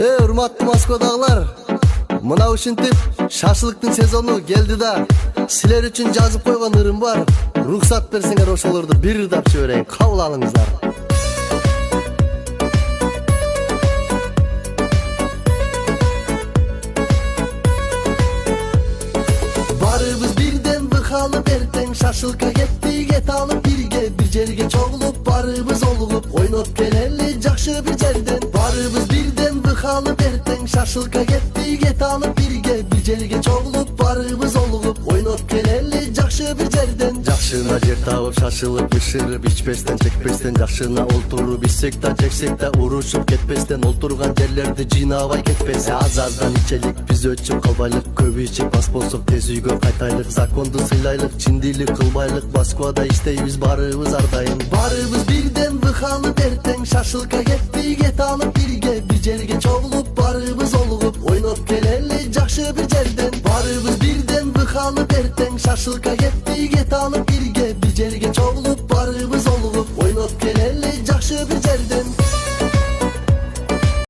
Урматтуу Москвадагылар, мына ушинтип шашлыктын сезону келди да. Силер үчүн жазып койгон ырым бар. Рухсат берсеңер ошолорду бир ырдап жиберейин. Кабыл алыңыздар. Барыбыз бирден быхалып эртең шашлыкка кеттик, эт алып бирге бир жерге чогулуп, барыбыз олугуп ойноп келели жакшы бир жерден. Барыбыз бирден быхалып эртең шашлыкка кеттик, эт алып бирге бир жерге чогулуп, барыбыз олугуп ойноп келели жакшы бир жерден. Жакшына жер табып шашылып бышырып, ичпестен чекпестен, жакшына олтуруп ичсек да жексек да урушуп кетпестен, олтурган жерлерди жыйнабай кетпесе, аз-аздан ичелик, биз өчүп калбайлык, көп ичип ас болсок тез үйгө кайтайлык, законду сыйлайлык, чиндилик кылбайлык, Москвада иштейбиз барыбыз ар дайым. Барыбыз бирден быхалып эртең шашлыкка кеттик, эт алып бирге бир жерге чогулуп, барыбыз олугуп ойноп келели жакшы бир жерден. Барыбыз бирден быхалып эртең шашлыкка кеттик, эт алып бирге бир жерге чогулуп, барыбыз олугуп ойноп келели жакшы бир жерден.